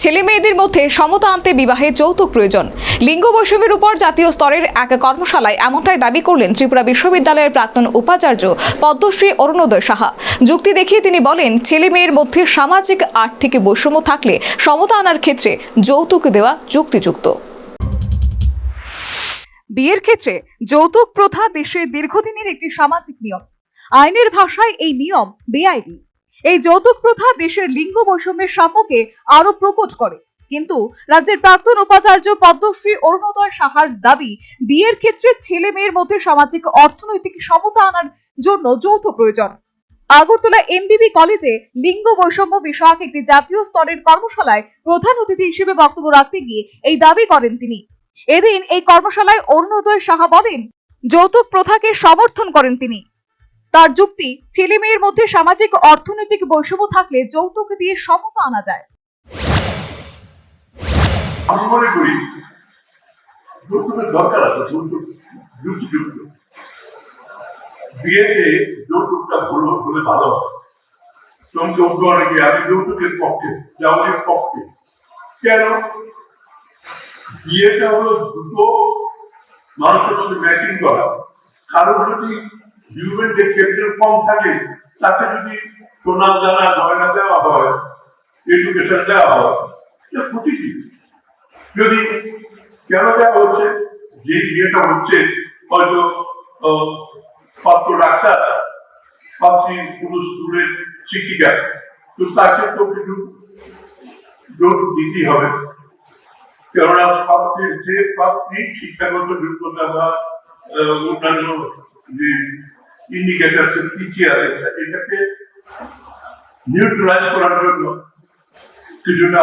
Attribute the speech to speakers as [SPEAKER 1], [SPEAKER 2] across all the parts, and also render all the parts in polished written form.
[SPEAKER 1] ছেলে মেয়েদের মধ্যে সমতা আনতে বিবাহে যৌতুক প্রয়োজন। লিঙ্গ বৈষম্যের উপর জাতীয় স্তরের এক কর্মশালায় এমনটাই দাবি করলেন ত্রিপুরা বিশ্ববিদ্যালয়ের প্রাক্তন উপাচার্য পদ্মশ্রী অরুণোদয় সাহা। যুক্তি দেখিয়ে তিনি বলেন, ছেলে মেয়ের মধ্যে সামাজিক আর্থিক বৈষম্য থাকলে সমতা আনার ক্ষেত্রে যৌতুক দেওয়া যুক্তিযুক্ত।
[SPEAKER 2] বিয়ের ক্ষেত্রে যৌতুক প্রথা দেশের দীর্ঘদিনের একটি সামাজিক নিয়ম। আইনের ভাষায় এই নিয়ম বেআইনি। এই যৌতুক প্রথা দেশের লিঙ্গ বৈষম্যের সাম্যকে আরো প্রকট করে। কিন্তু রাজ্যের প্রাক্তন উপাচার্য পদ্মশ্রী অরুণোদয় সাহার দাবি, বিয়ের ক্ষেত্রে ছেলে মেয়ের মধ্যে সামাজিক অর্থনৈতিক সমতা আনার জন্য যৌথ প্রয়োজন। আগরতলা এমবিবি কলেজে লিঙ্গ বৈষম্য বিষয়ক একটি জাতীয় স্তরের কর্মশালায় প্রধান অতিথি হিসেবে বক্তব্য রাখতে গিয়ে এই দাবি করেন তিনি। এদিন এই কর্মশালায় অরুণোদয় সাহা বলেন, যৌতুক প্রথাকে সমর্থন করেন তিনি। তার যুক্তি, ছেলে মেয়ের মধ্যে সামাজিক অর্থনৈতিক বৈষম্য থাকলে যৌতুক দিয়ে সমতা আনা যায়।
[SPEAKER 3] আমি মনে করি যৌতুকের দরকার আছে, যুক্তিযুক্ত। বিয়েতে যৌতুকটা হলে ভালো হয়। চমকে উঠবে অনেকে, আমি যৌতুকের পক্ষে, যাওয়ার পক্ষে। কেন? বিয়েটা হলো দুটো মানুষের মধ্যে ম্যাচিং করা। কারণ যদি হিউম্যান ক্যাপিটাল কম থাকে, তাকে যদি সোনা দানা গয়না দেওয়া হয়, এডুকেশন দেওয়া হয়, এটা ক্ষতি কি? যদি কেন দেওয়া হচ্ছে, যে বিয়েটা হচ্ছে হয়তো পাত্র ডাক্তার, পাত্রী কোনো স্কুলের শিক্ষিকা, তো তাকে তো কিছু যৌতুক দিতেই হবে। কেননা পাত্রীর যে পাত্রী শিক্ষাগত যোগ্যতা বা অন্যান্য যে ইন্ডিকেটর পিছিয়ে আছে, এটাকে নিউট্রালাইজ করার জন্য কিছুটা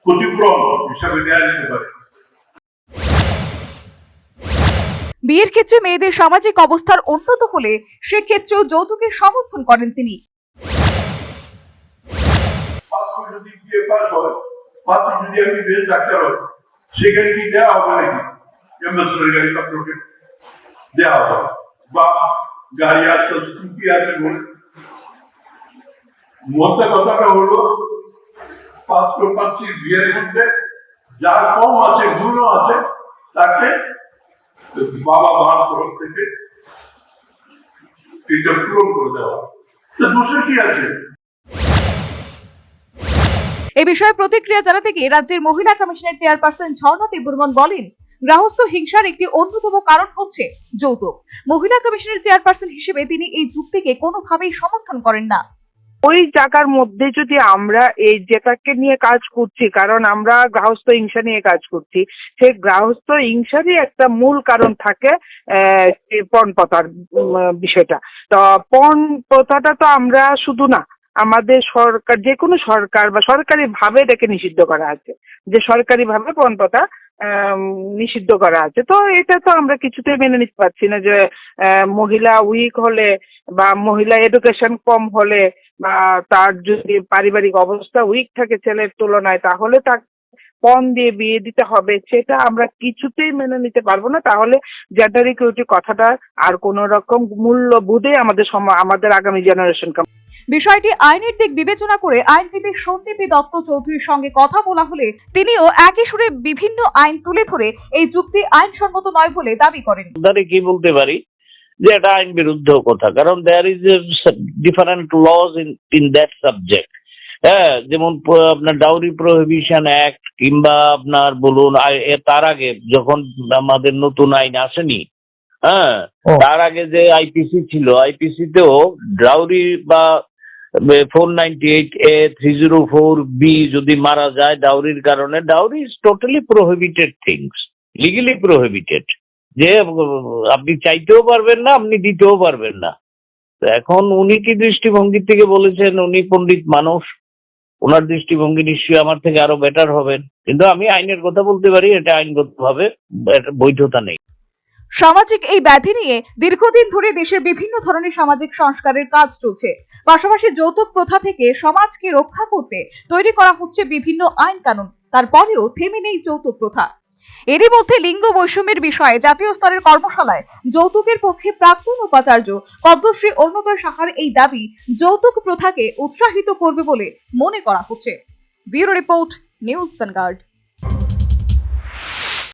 [SPEAKER 3] ক্ষতিপূরণ হিসাবে দেওয়া যেতে পারে।
[SPEAKER 2] বিয়ের ক্ষেত্রে মেয়েদের সামাজিক অবস্থার উন্নত হলে সেক্ষেত্রেও যৌতুকের সমর্থন করেন তিনি।
[SPEAKER 3] যদি বিয়ে পাস হয়, পাত্রী যদি আমি বেশ ডাক্তার হয়, সেখানে কি দেওয়া হবে নাকি? অ্যাম্বাসেডর গাড়ি পাত্রকে দেওয়া হবে, বা গাড়ি আসতে স্কুটি আছে বলে। মোদ্দা কথাটা হলো, পাত্র পাত্রীর বিয়ের মধ্যে যার কম আছে, মূল্য আছে, তাকে বাবা মার তরফ থেকে এটা পূরণ করে দেওয়া। তো দোষের কি আছে?
[SPEAKER 2] এ বিষয়ে প্রতিক্রিয়া জানাতে গিয়ে রাজ্যের মহিলা কমিশনের চেয়ারপারসন ঝর্ণা দেববর্মন বলেন, গৃহস্থ হিংসার একটি অন্যতম কারণ হচ্ছে যৌতুক। মহিলা কমিশনের চেয়ারপারসন হিসেবে তিনি এই যুক্তিকে কোনোভাবেই সমর্থন করেন না।
[SPEAKER 4] ওই জায়গার মধ্যে যদি আমরা এই যেটাকে নিয়ে কাজ করছি, কারণ আমরা গৃহস্থ হিংসা নিয়ে কাজ করছি, সেই গৃহস্থ হিংসারই একটা মূল কারণ থাকে পণ প্রথার বিষয়টা। তো পণ প্রথাটা তো আমরা শুধু না, আমাদের সরকার, যে কোনো সরকার বা সরকারি ভাবে এটাকে নিষিদ্ধ করা আছে, যে সরকারি ভাবে পণ প্রথা নিষিদ্ধ করা আছে। তো এটা তো আমরা কিছুতেই মেনে নিতে পারছি না যে মহিলা উইক হলে বা মহিলা এডুকেশন কম হলে বা তার যদি পারিবারিক অবস্থা উইক থাকে ছেলের তুলনায়, তাহলে তাকে পণ দিয়ে বিয়ে দিতে হবে, সেটা আমরা কিছুতেই মেনে নিতে পারবো না। তাহলে জেন্ডার ইকুইটি কথাটা আর কোন রকম মূল্যবোধে আমাদের আগামী জেনারেশন।
[SPEAKER 2] বিষয়টি আইনের দিক বিবেচনা করে আইনজীবী সন্দীপী দত্ত চৌধুরীর সঙ্গে কথা বলা হলে তিনিও একই সুরে বিভিন্ন আইন তুলে ধরে এই যুক্তি আইনসম্মত নয় বলে দাবি করেন।
[SPEAKER 5] কি বলতে পারি যে এটা আইন বিরুদ্ধ কথা, কারণ there is different laws in that subject. হ্যাঁ, যেমন আপনার ডাউরি প্রহিবিশন অ্যাক্ট, কিংবা আপনার বলুন তার আগে যখন আমাদের নতুন আইন আসেনি, হ্যাঁ, তার আগে যে আইপিসি ছিল, আইপিসিতেও ডাউরি বা 498A 304B যদি মারা যায় ডাউরির কারণে, dowry is totally prohibited things, legally prohibited, যে আপনি চাইতেও পারবেন না, আপনি দিতেও পারবেন না। এখন উনি কি দৃষ্টিভঙ্গি থেকে বলেছেন, উনি পণ্ডিত মানুষ, ওনার দৃষ্টিভঙ্গি নিশ্চয়ই আমার থেকে আরো বেটার হবেন, কিন্তু আমি আইনের কথা বলতে পারি, এটা আইনগতভাবে বৈধতা নেই।
[SPEAKER 2] সামাজিক এই ব্যাধি নিয়ে দীর্ঘদিন ধরে দেশের বিভিন্ন ধরনের সামাজিক সংস্কারের কাজ চলছে। পাশাপাশি যৌতুক প্রথা থেকে সমাজকে রক্ষা করতে তৈরি করা হচ্ছে বিভিন্ন আইন কানুন। তারপরেও থেমে নেই যৌতুক প্রথা। এরই মধ্যে লিঙ্গ বৈষম্যের বিষয়ে জাতীয় স্তরের কর্মশালায় যৌতুকের পক্ষে প্রাক্তন উপাচার্য পদ্মশ্রী অরুণোদয় সাহার এই দাবি যৌতুক প্রথাকে উৎসাহিত করবে বলে মনে করা হচ্ছে। Bureau report, news vanguard.